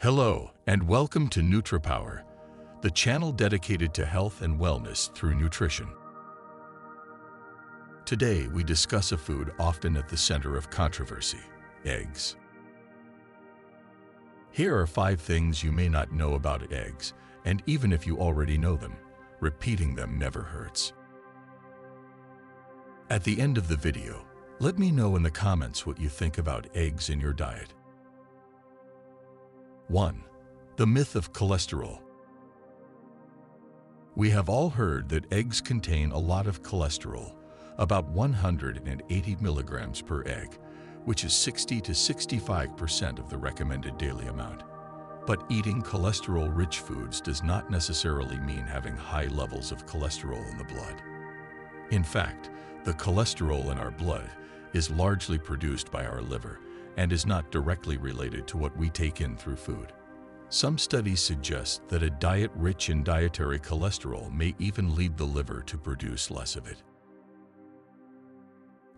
Hello, and welcome to NutriPower, the channel dedicated to health and wellness through nutrition. Today, we discuss a food often at the center of controversy: eggs. Here are 5 things you may not know about eggs, and even if you already know them, repeating them never hurts. At the end of the video, let me know in the comments what you think about eggs in your diet. 1. The myth of cholesterol. We have all heard that eggs contain a lot of cholesterol, about 180 milligrams per egg, which is 60 to 65% of the recommended daily amount. But eating cholesterol-rich foods does not necessarily mean having high levels of cholesterol in the blood. In fact, the cholesterol in our blood is largely produced by our liver and is not directly related to what we take in through food. Some studies suggest that a diet rich in dietary cholesterol may even lead the liver to produce less of it.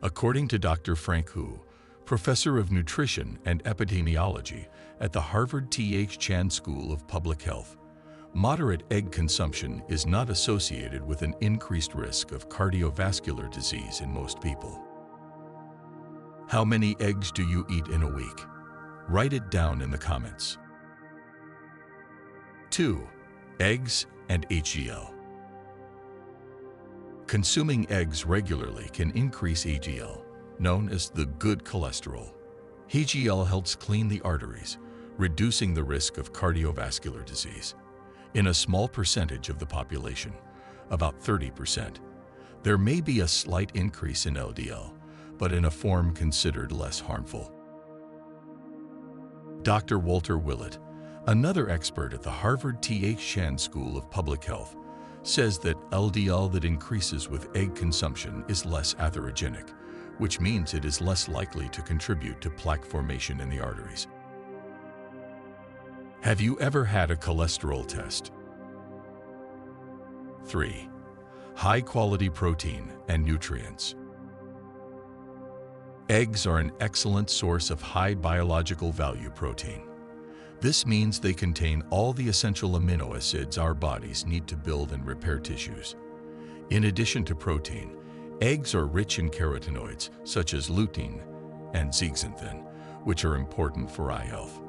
According to Dr. Frank Hu, professor of nutrition and epidemiology at the Harvard T.H. Chan School of Public Health, moderate egg consumption is not associated with an increased risk of cardiovascular disease in most people. How many eggs do you eat in a week? Write it down in the comments. 2. Eggs and HDL. Consuming eggs regularly can increase HDL, known as the good cholesterol. HDL helps clean the arteries, reducing the risk of cardiovascular disease. In a small percentage of the population, about 30%, there may be a slight increase in LDL, but in a form considered less harmful. Dr. Walter Willett, another expert at the Harvard T.H. Chan School of Public Health, says that LDL that increases with egg consumption is less atherogenic, which means it is less likely to contribute to plaque formation in the arteries. Have you ever had a cholesterol test? 3. High-quality protein and nutrients. Eggs are an excellent source of high biological value protein. This means they contain all the essential amino acids our bodies need to build and repair tissues. In addition to protein, eggs are rich in carotenoids such as lutein and zeaxanthin, which are important for eye health.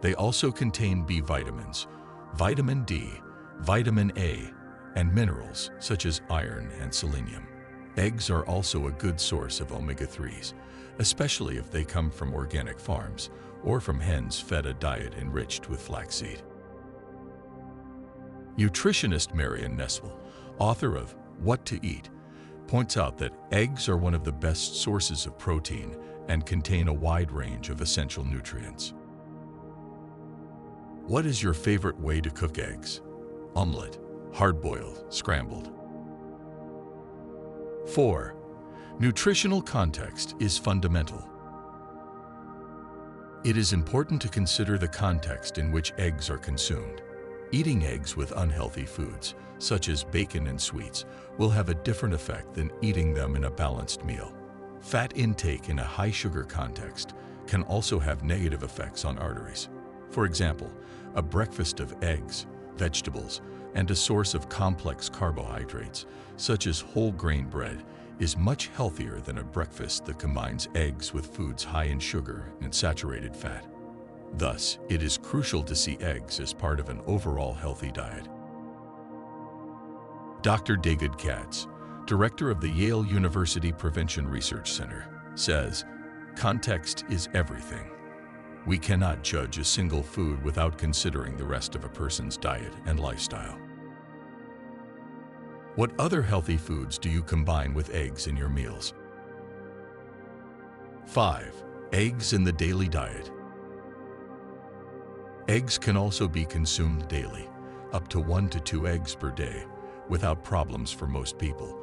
They also contain B vitamins, vitamin D, vitamin A, and minerals such as iron and selenium. Eggs are also a good source of omega-3s, especially if they come from organic farms or from hens fed a diet enriched with flaxseed. Nutritionist Marion Nestle, author of What to Eat, points out that eggs are one of the best sources of protein and contain a wide range of essential nutrients. What is your favorite way to cook eggs? Omelette, hard-boiled, scrambled? 4. Nutritional context is fundamental. It is important to consider the context in which eggs are consumed. Eating eggs with unhealthy foods, such as bacon and sweets, will have a different effect than eating them in a balanced meal. Fat intake in a high-sugar context can also have negative effects on arteries. For example, a breakfast of eggs, vegetables, and a source of complex carbohydrates, such as whole grain bread, is much healthier than a breakfast that combines eggs with foods high in sugar and saturated fat. Thus, it is crucial to see eggs as part of an overall healthy diet. Dr. David Katz, director of the Yale University Prevention Research Center, says, "Context is everything. We cannot judge a single food without considering the rest of a person's diet and lifestyle." What other healthy foods do you combine with eggs in your meals? 5. Eggs in the daily diet. Eggs can also be consumed daily, up to 1 to 2 eggs per day, without problems for most people,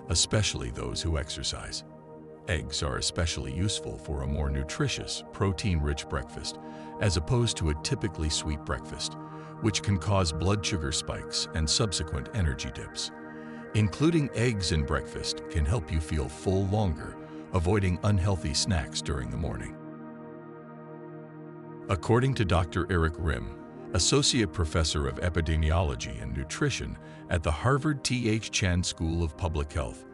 especially those who exercise. Eggs are especially useful for a more nutritious, protein-rich breakfast, as opposed to a typically sweet breakfast, which can cause blood sugar spikes and subsequent energy dips. Including eggs in breakfast can help you feel full longer, avoiding unhealthy snacks during the morning. According to Dr. Eric Rim, Associate Professor of Epidemiology and Nutrition at the Harvard T.H. Chan School of Public Health,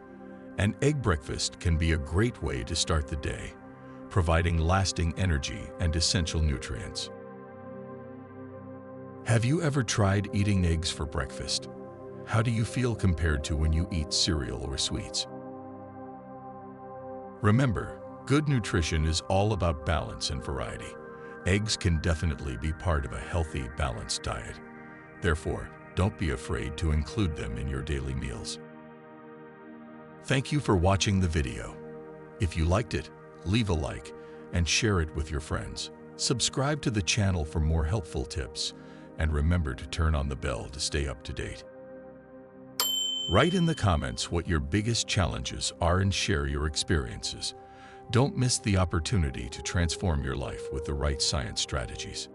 an egg breakfast can be a great way to start the day, providing lasting energy and essential nutrients. Have you ever tried eating eggs for breakfast? How do you feel compared to when you eat cereal or sweets? Remember, good nutrition is all about balance and variety. Eggs can definitely be part of a healthy, balanced diet. Therefore, don't be afraid to include them in your daily meals. Thank you for watching the video. If you liked it, leave a like and share it with your friends. Subscribe to the channel for more helpful tips, and remember to turn on the bell to stay up to date. Write in the comments what your biggest challenges are and share your experiences. Don't miss the opportunity to transform your life with the right science strategies.